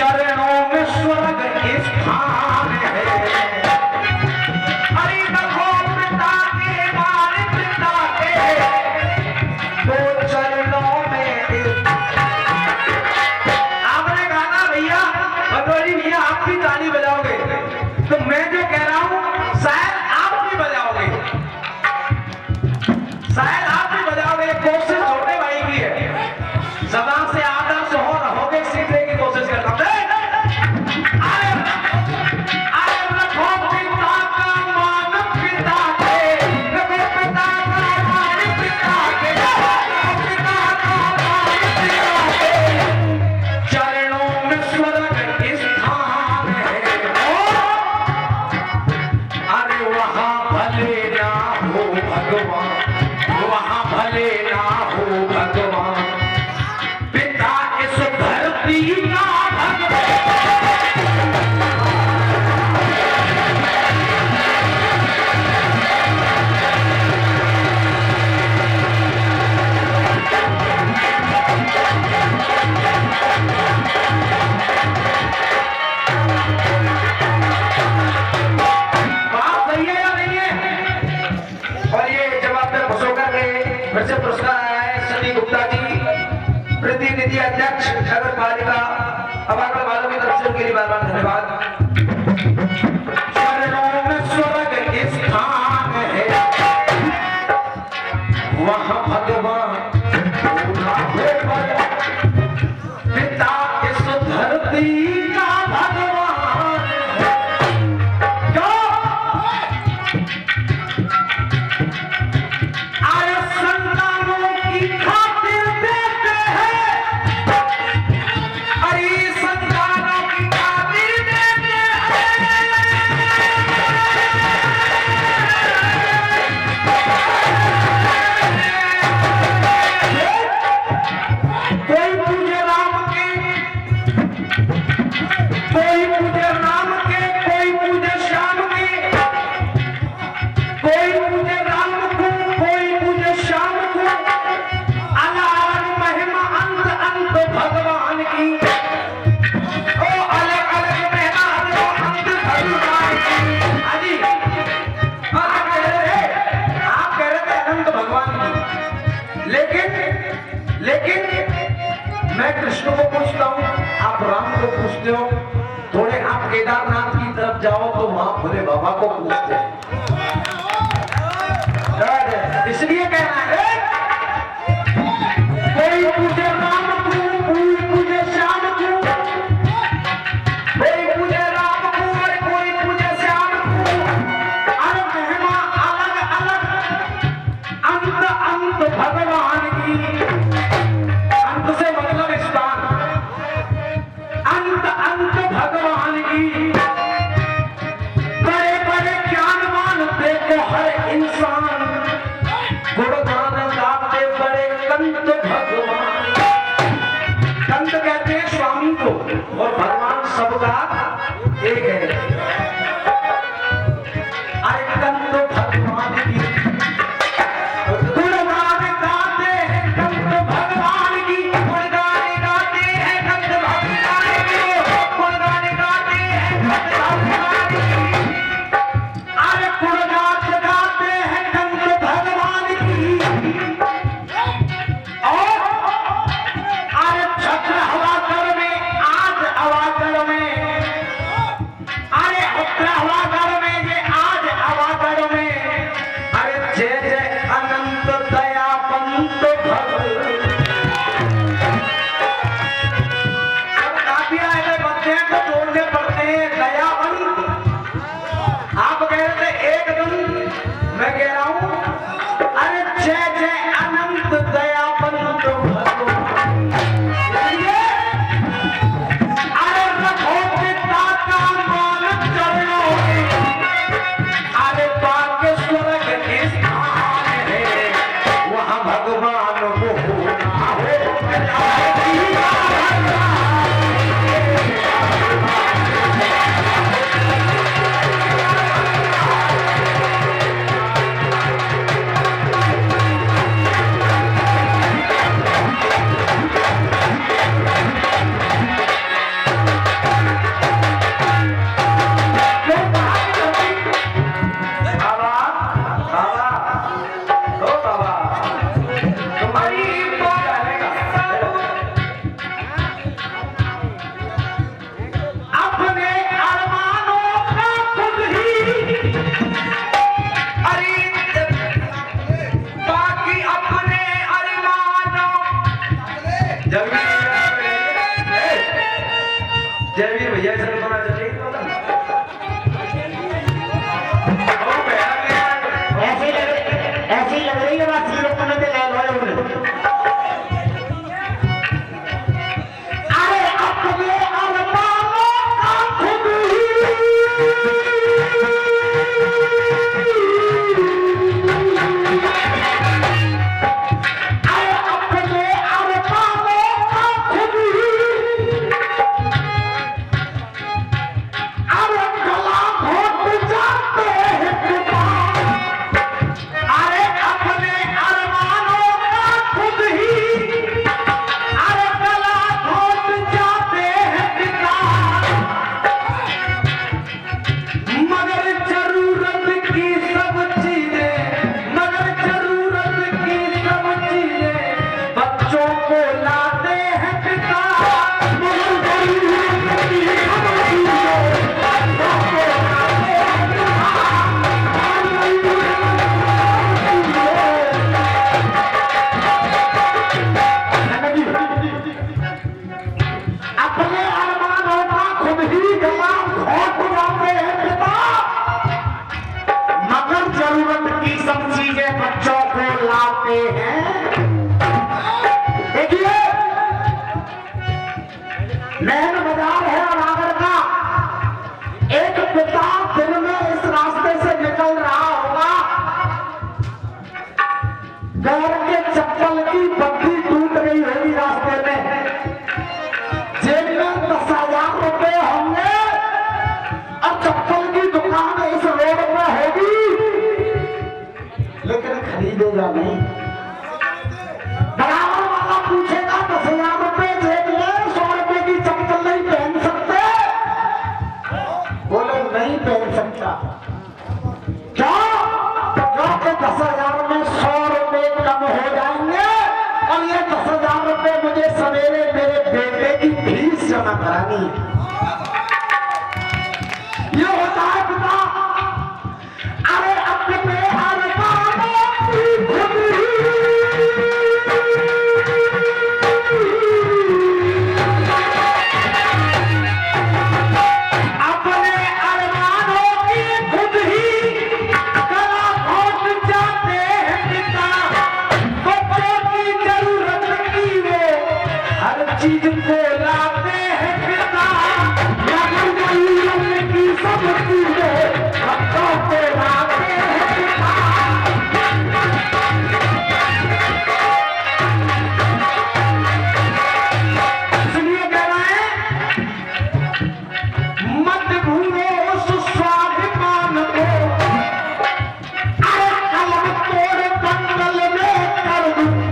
चरणों में स्वर्ग स्थान है। अरे देखो पिता के मारे पिता के दो चरणों में। आपने गाना भैया भदौरी भैया आप भी ताली बजाओगे तो मैं जो कह रहा हूं शायद आप भी बजाओगे, शायद आप भी बजाओगे। कोशिश छोटे भाई की है, सदा से आदर्श हो रहोगे सीखने की कोशिश करता हूं। पुरस्कार आया है सनी गुप्ता जी, प्रतिनिधि अध्यक्ष नगर पालिका अबागढ़ वालों की तरफ से उनके लिए बार-बार धन्यवाद। चरणों में स्वर्ग स्थान है, वहां भगवान पिता इस धरती का भगवान है। लेकिन मैं कृष्ण को पूछता हूँ, आप राम को पूछते हो, थोड़े आप केदारनाथ की तरफ जाओ तो वहां भोले बाबा को पूछते हैं। इसलिए कहना है कोई पूछे राम को, कोई पूछे श्याम को, कोई पूछे राम को और कोई पूछे श्याम को। अरे महिमा अलग अलग, अंत अंत भगवान की। अंत से मतलब स्थान, अंत अंत भगवान की। बड़े बड़े ज्ञानवान देखो हर इंसान, गुणगान गाते बड़े कंत भगवान। कंत कहते हैं स्वामी को और भगवान सबका एक है। अरे कंत भगवान की जयवीर भैया से बोलना चाहिए ऐसी लग रही है बात सीरो पन्ने पे ले लो अरे अपने अरमानों का खुद खरीदेगा नहीं बराबर वाला पूछेगा 10,000 रुपए जेब में 100 रुपए की चप्पल नहीं पहन सकते बोले नहीं पहन सकता क्यों क्योंकि 10,000 में 100 रुपए कम हो जाएंगे और ये 10,000 रुपए मुझे सवेरे मेरे बेटे की फीस जमा करानी है ये होता है पिता अरे अपने चीज को लाते हैं पिता की सब चीजें बच्चों को लाते हैं पिता इसलिए कह रहे हैं मत भूलो उस स्वाभिमान को अरे कलम तोड़ कंगल में कर दूं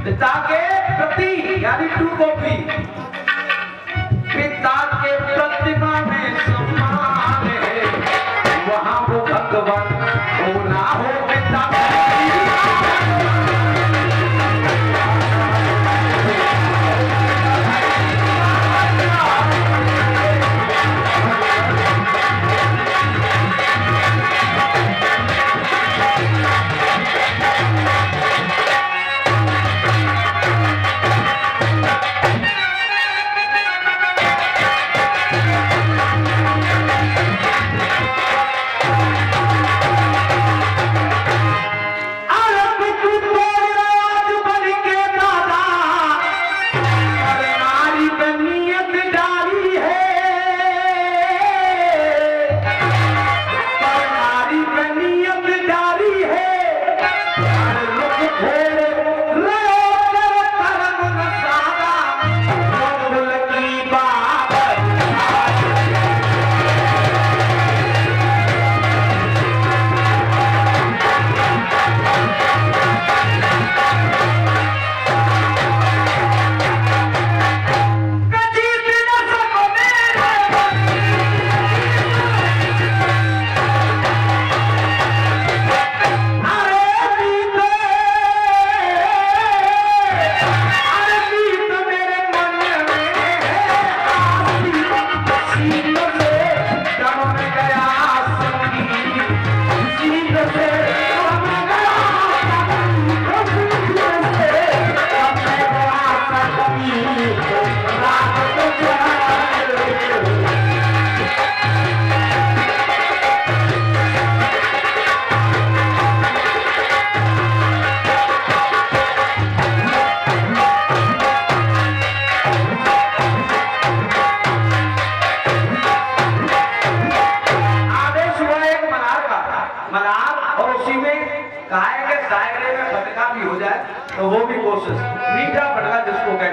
पिता के प्रति यानी टू कॉपी पिता के प्रतिमा में सम्मान है वहां वो भगवान हो ना हो पिता तो वो भी कोशिश, मीठा पटका जिसको कहते हैं।